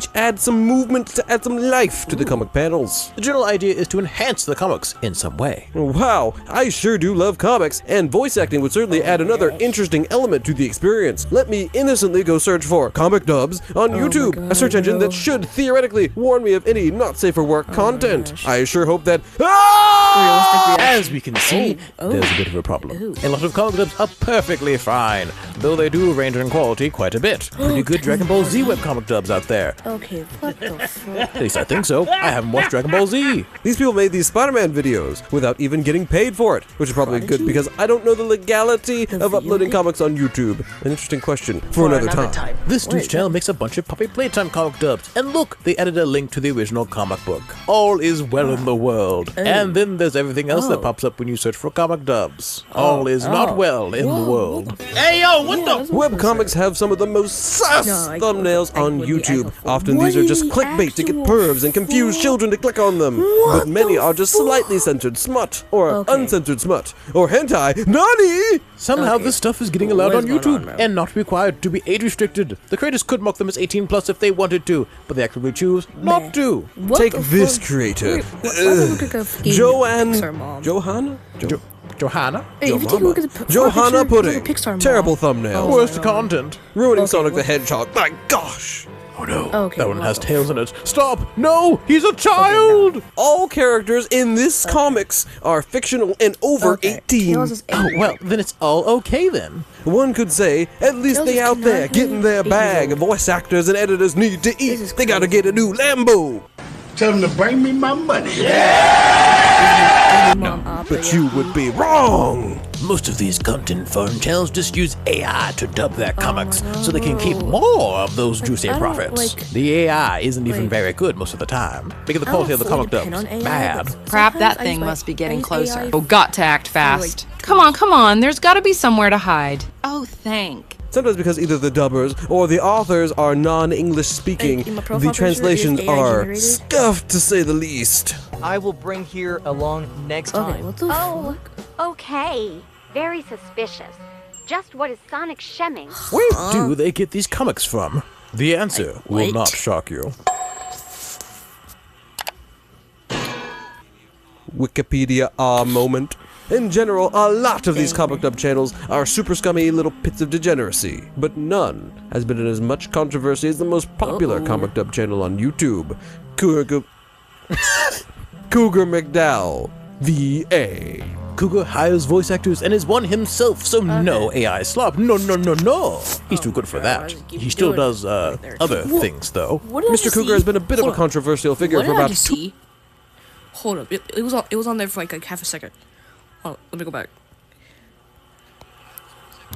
which adds some movement to add some life to the comic panels. The general idea is to enhance the comics in some way. Wow, I sure do love comics, and voice acting would certainly add another interesting element to the experience. Let me innocently go search for comic dubs on YouTube, a search engine that should theoretically warn me of any not safe for work content. I sure hope that... As we can see, there's a bit of a problem. A lot of comic dubs are perfectly fine, though they do range in quality quite a bit. Pretty good Dragon Ball Z webcomic dubs out there. Okay, what the fuck? At least I think so. I haven't watched Dragon Ball Z. These people made these Spider-Man videos without even getting paid for it, which is probably good because I don't know the legality of uploading comics on YouTube. An interesting question for another time. This dude's channel makes a bunch of Puppy Playtime comic dubs, and look, they added a link to the original comic book. All is well in the world. And then there's everything else that pops up when you search for comic dubs. All is not well in the world. Hey yo, what the? Webcomics have some of the most sus thumbnails on YouTube. Often these are just clickbait to get pervs and confuse children to click on them. But many are just slightly censored smut, or uncensored smut, or hentai. Nani? Somehow this stuff is getting allowed on YouTube and not required to be age restricted. The creators could mock them as 18 plus if they wanted to, but they actively choose not to. Take this creator. Johanna? Johanna? Johanna Pudding. Terrible thumbnail. Worst content. Ruining Sonic the Hedgehog. My gosh. Oh no, that one has tails in it. Stop! No, he's a child! All characters in this comics are fictional and over 18. Oh, well, then it's all okay then. One could say, at least they out there getting their bag. Voice actors and editors need to eat. They gotta get a new Lambo. Tell them to bring me my money. But you would be wrong. Most of these content foreign channels just use AI to dub their comics so they can keep more of those juicy profits. The AI isn't even very good most of the time, making the quality of the comic dubs bad. Crap, that thing must be getting closer. Oh, got to act fast. Come on, there's gotta be somewhere to hide. Oh, thank. Sometimes because either the dubbers or the authors are non-English speaking, the translations are scuffed to say the least. I will bring here along next time. Oh, okay. Very suspicious. Just what is Sonic shemming? Where do they get these comics from? The answer will not shock you. Wikipedia moment. In general, a lot of these comic dub channels are super scummy little pits of degeneracy, but none has been in as much controversy as the most popular comic dub channel on YouTube, Cougar MacDowall, VA. Cougar hires voice actors and is one himself, so no AI slop. No. He's too good for that. He still does other things, though. Mr. Cougar has been a bit of a controversial figure for about 2... Hold up, it was on there for like half a second. Oh, let me go back.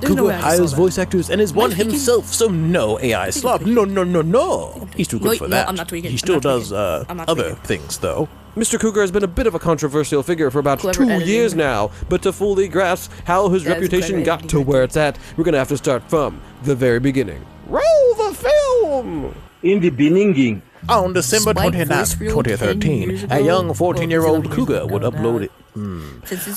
Cougar hires voice actors and is one himself, so no AI slop. No. He's too good for that. I'm not tweaking. He still does other things, though. Mr. Cougar has been a bit of a controversial figure for about 2 years now, but to fully grasp how his reputation got to where it's at, we're gonna have to start from the very beginning. Roll the film! In the beginning. On December 29th, 2013, a young 14-year-old cougar would upload it.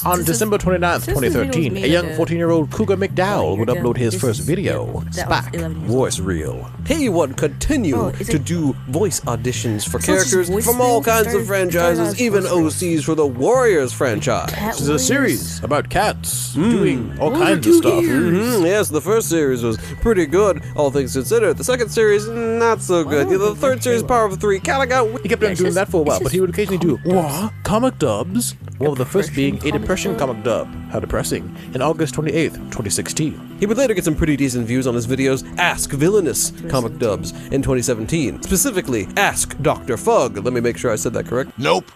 On December 29th, 2013, a young 14-year-old Cougar MacDowall would upload his first video, Spike, voice reel. He would continue to do voice auditions for characters from all kinds of franchises, even OCs for the Warriors franchise. This is a series about cats doing all kinds of stuff. Yes, the first series was pretty good, all things considered. The second series, not so good. The third series, Power of Three, kinda got... He kept on doing that for a while, but he would occasionally do, what? Comic dubs? One of the first being a depression comic dub. How depressing. In August 28th, 2016. He would later get some pretty decent views on his videos Ask Villainous comic dubs in 2017. Specifically, Ask Dr. Fug. Let me make sure I said that correct. Nope.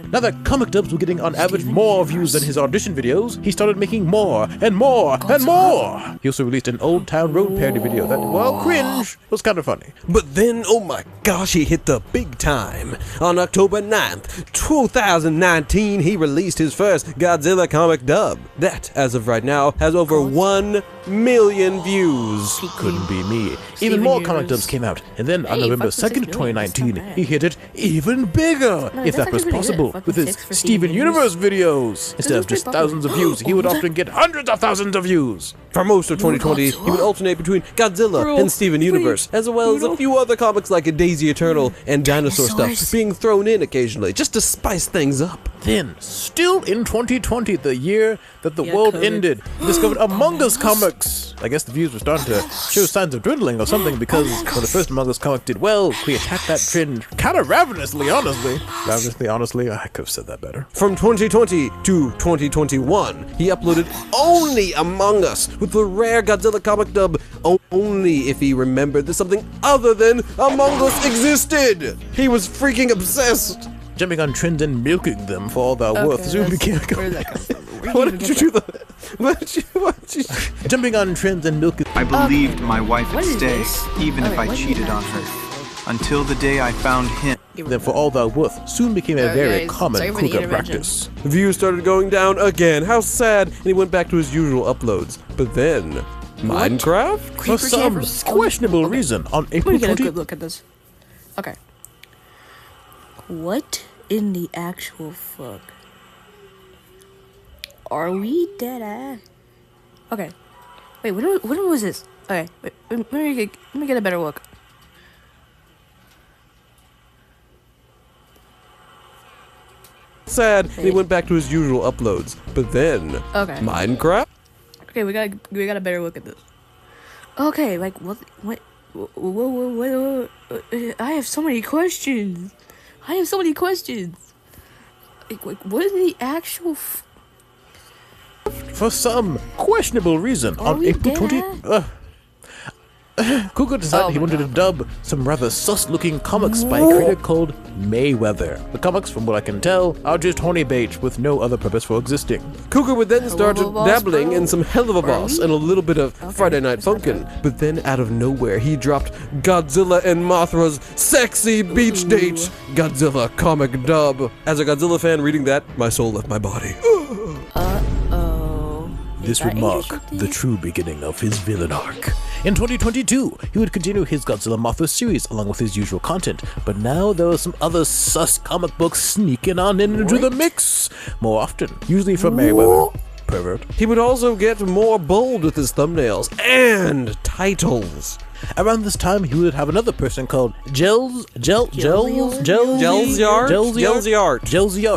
Now that comic dubs were getting on average more views than his audition videos, he started making more and more and more. He also released an Old Town Road parody video that, while cringe, was kind of funny. But then, oh my gosh, he hit the big time. On October 9th, 2019, he released his first Godzilla comic dub. That, as of right now, has over 1 million views. Couldn't be me. Even more comic dubs came out, and then on November 2nd, 2019, he hit it even bigger, if that was possible. possible with his Steven Universe videos. Instead of just thousands of views, he would often get hundreds of thousands of views. For most of 2020, he would alternate between Godzilla and Steven Universe, as well as a few other comics like Daisy Eternal and dinosaur stuff being thrown in occasionally, just to spice things up. Then, still in 2020, the year that the world ended, he discovered Among Us comics. I guess the views were starting to show signs of dwindling or something, because when the first Among Us comic did well, we attacked that trend kind of ravenously, honestly. I could have said that better. From 2020 to 2021, he uploaded only Among Us, with the rare Godzilla comic dub, only if he remembered that something other than Among Us existed. He was freaking obsessed. Jumping on trends and milking them for all they're worth soon became Where did that come from? What did you do? What did you Jumping on trends and milking. I believed my wife would what is stay, this? even if Okay, I what is cheated on her. Until the day I found him. Them for all they're worth soon became a very common sorry for the Cougar intervention. practice. Views started going down again. How sad. And he went back to his usual uploads. But then, Minecraft? For some questionable reason, on Let April me get a 20... good look at this. Okay. What in the actual fuck? Are we dead ass? Okay. Wait, when was this? Okay, wait, let me get a better look. Sad. And he went back to his usual uploads. But then, Minecraft? Okay, we got a better look at this. Okay, like what? I have so many questions. Like what is the actual? For some questionable reason, Are on we April dead 20... Cougar decided he wanted to dub some rather sus-looking comics by a creator called Mayweather. The comics, from what I can tell, are just horny bait with no other purpose for existing. Cougar would then start Hell of a boss, dabbling bro. in some Hell of a Boss and a little bit of Friday Night Funkin'. But then out of nowhere, he dropped Godzilla and Mothra's Sexy Beach Date Godzilla comic dub. As a Godzilla fan reading that, my soul left my body. This would mark the true beginning of his villain arc. In 2022, he would continue his Godzilla Mothra series along with his usual content, but now there were some other sus comic books sneaking on into the mix. More often, usually from Mayweather. Pervert. He would also get more bold with his thumbnails and titles. Around this time, he would have another person called Gelsyart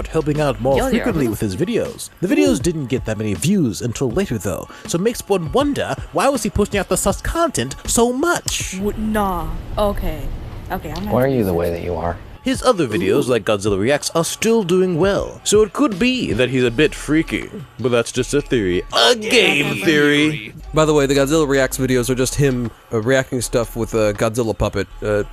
helping out more frequently with his videos. The videos didn't get that many views until later though, so it makes one wonder, why was he pushing out the sus content so much? Nah. Okay. Why are you the way that you are? His other videos, like Godzilla Reacts, are still doing well, so it could be that he's a bit freaky. But that's just a theory. A game theory! By the way, the Godzilla Reacts videos are just him reacting stuff with a Godzilla puppet.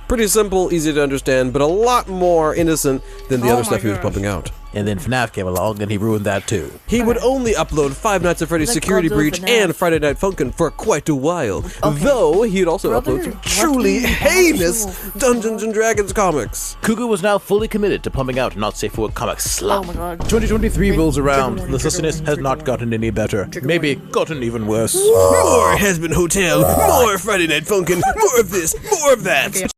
Pretty simple, easy to understand, but a lot more innocent than the other stuff he was pumping out. And then FNAF came along and he ruined that too. He would only upload Five Nights at Freddy's Like Security Godzilla Breach FNAF. and Friday Night Funkin' for quite a while. Though, he'd also upload some truly heinous Dungeons & Dragons comics. Cougar was now fully committed to pumping out not safe for work comic slop. Oh my god. 2023 rolls around, and the sussiness has not gotten any better. Maybe gotten even worse. More Has Been Hotel, more Friday Night Funkin', more of this, more of that.